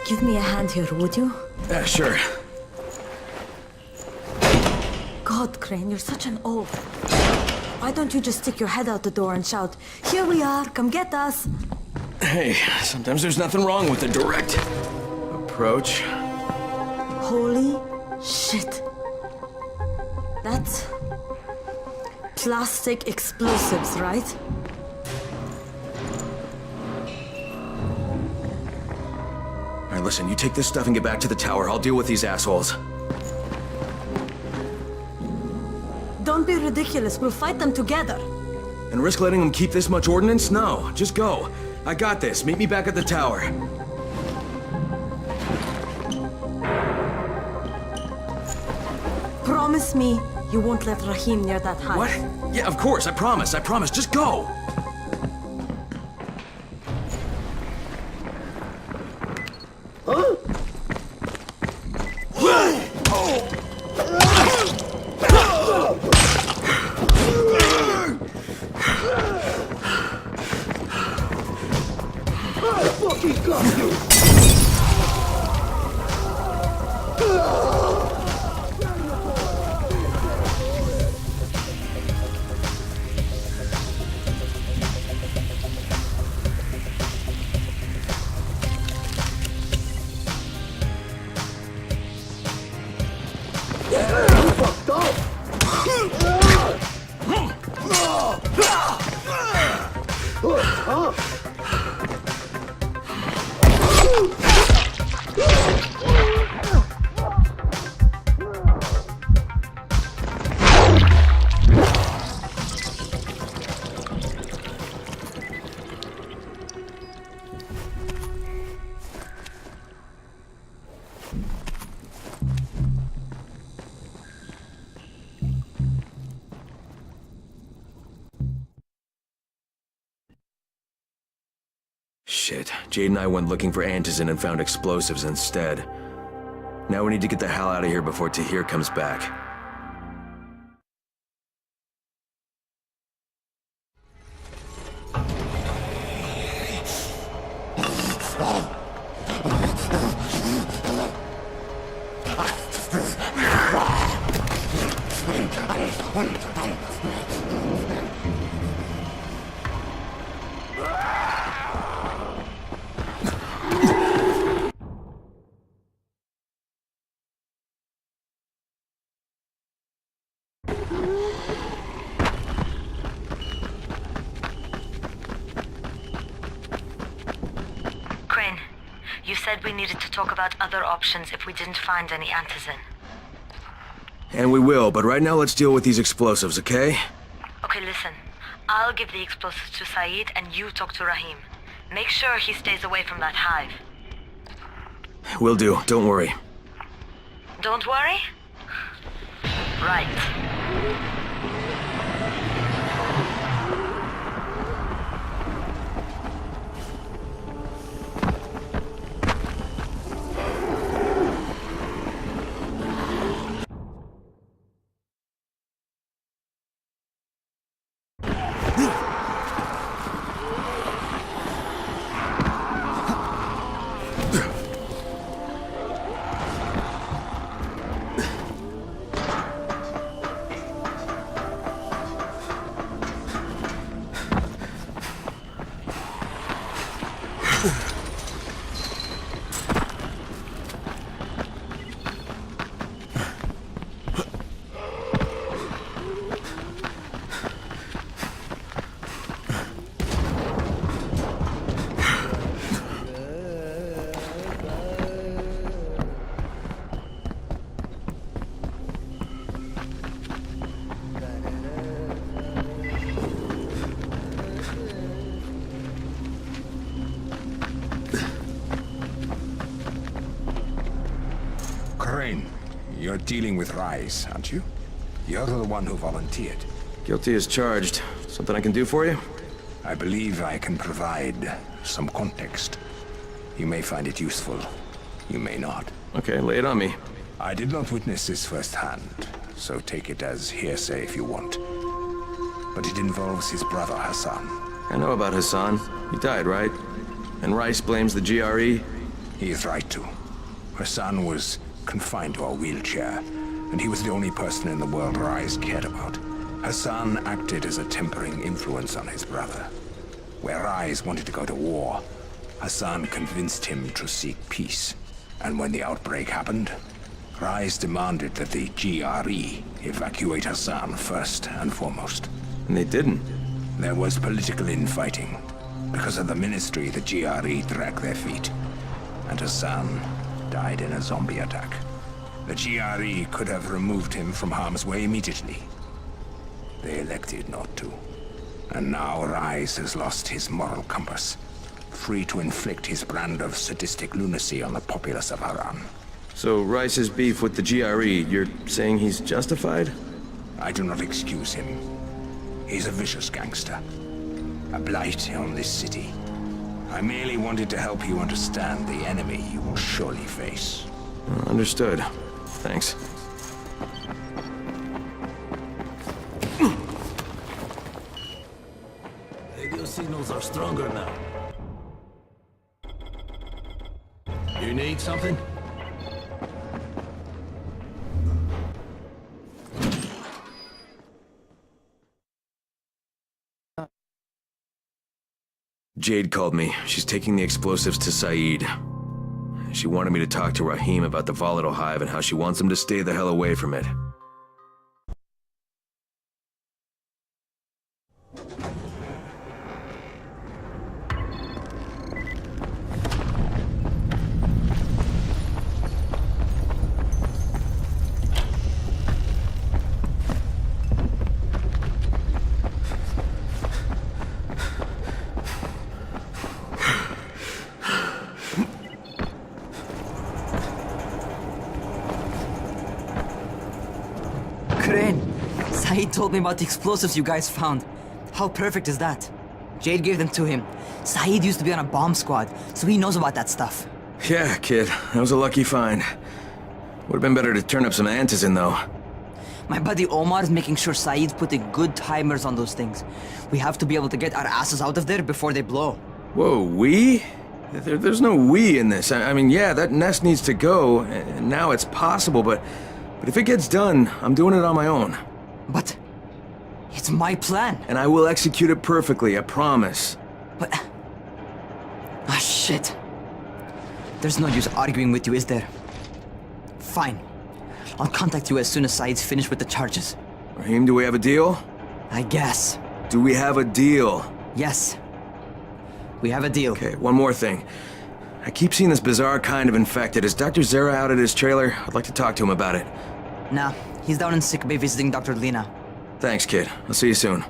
Give me a hand here, would you? Yeah, sure. God, Crane, you're such an oaf. Why don't you just stick your head out the door and shout, "Here we are, come get us"? Hey, sometimes there's nothing wrong with a direct approach. Holy shit. That's plastic explosives, right? All right, listen, you take this stuff and get back to the tower. I'll deal with these assholes. Don't be ridiculous, we'll fight them together. And risk letting them keep this much ordnance? No, just go. I got this. Meet me back at the tower. Promise me you won't let Rahim near that hive. What? Yeah, of course. I promise. I promise. Just go. Shit, Jade and I went looking for Antizin and found explosives instead. Now we need to get the hell out of here before Tahir comes back. You said we needed to talk about other options if we didn't find any Antizin. And we will, but right now let's deal with these explosives, okay? Okay, listen. I'll give the explosives to Saeed and you talk to Rahim. Make sure he stays away from that hive. Will do, don't worry. Don't worry? Right. You're dealing with Rais, aren't you? You're the one who volunteered. Guilty as charged. Something I can do for you? I believe I can provide some context. You may find it useful. You may not. Okay, lay it on me. I did not witness this firsthand, so take it as hearsay if you want. But it involves his brother Hassan. I know about Hassan. He died, right? And Rais blames the GRE? He is right to. Hassan was confined to a wheelchair, and he was the only person in the world Rais cared about. Hassan acted as a tempering influence on his brother. Where Rais wanted to go to war, Hassan convinced him to seek peace. And when the outbreak happened, Rais demanded that the GRE evacuate Hassan first and foremost. And they didn't. There was political infighting. Because of the ministry, the GRE dragged their feet. And Hassan died in a zombie attack. The GRE could have removed him from harm's way immediately. They elected not to. And now Rais has lost his moral compass, free to inflict his brand of sadistic lunacy on the populace of Haran. So Rice's beef with the GRE, you're saying he's justified? I do not excuse him. He's a vicious gangster. A blight on this city. I merely wanted to help you understand the enemy you will surely face. Understood. Thanks. Radio signals are stronger now. You need something? Jade called me. She's taking the explosives to Saeed. She wanted me to talk to Rahim about the volatile hive and how she wants him to stay the hell away from it. Crane, Saeed told me about the explosives you guys found. How perfect is that? Jade gave them to him. Saeed used to be on a bomb squad, so he knows about that stuff. Yeah, kid. That was a lucky find. Would've been better to turn up some antizin, though. My buddy Omar is making sure Saeed's putting good timers on those things. We have to be able to get our asses out of there before they blow. Whoa, we? There's no we in this. I mean, yeah, that nest needs to go, and now it's possible, but if it gets done, I'm doing it on my own. But it's my plan. And I will execute it perfectly, I promise. But... ah, shit. There's no use arguing with you, is there? Fine. I'll contact you as soon as Saeed's finished with the charges. Rahim, do we have a deal? I guess. Do we have a deal? Yes. We have a deal. Okay, one more thing. I keep seeing this bizarre kind of infected. Is Dr. Zera out at his trailer? I'd like to talk to him about it. Nah, he's down in sick bay visiting Dr. Lena. Thanks, kid. I'll see you soon.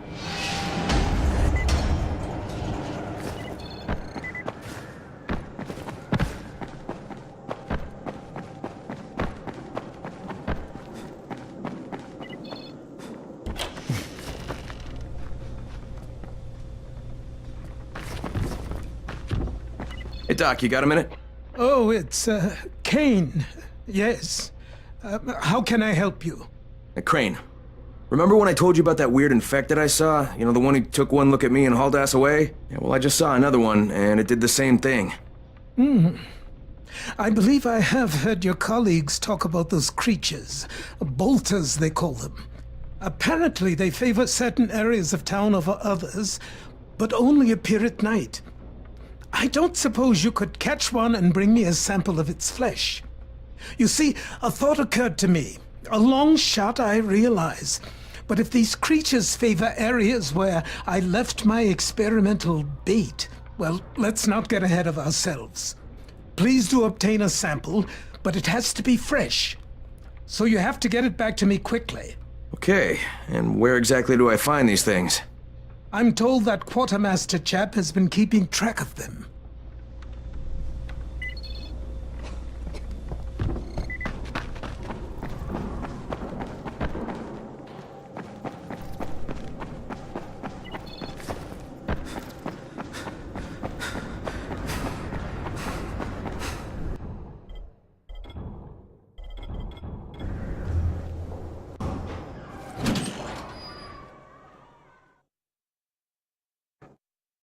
Hey, Doc, you got a minute? Oh, it's, Kane. Yes. How can I help you? Hey, Crane. Remember when I told you about that weird infected I saw? You know, the one who took one look at me and hauled ass away? Yeah, well, I just saw another one, and it did the same thing. I believe I have heard your colleagues talk about those creatures. Bolters, they call them. Apparently, they favor certain areas of town over others, but only appear at night. I don't suppose you could catch one and bring me a sample of its flesh. You see, a thought occurred to me. A long shot, I realize. But if these creatures favor areas where I left my experimental bait, well, let's not get ahead of ourselves. Please do obtain a sample, but it has to be fresh. So you have to get it back to me quickly. Okay, and where exactly do I find these things? I'm told that quartermaster chap has been keeping track of them.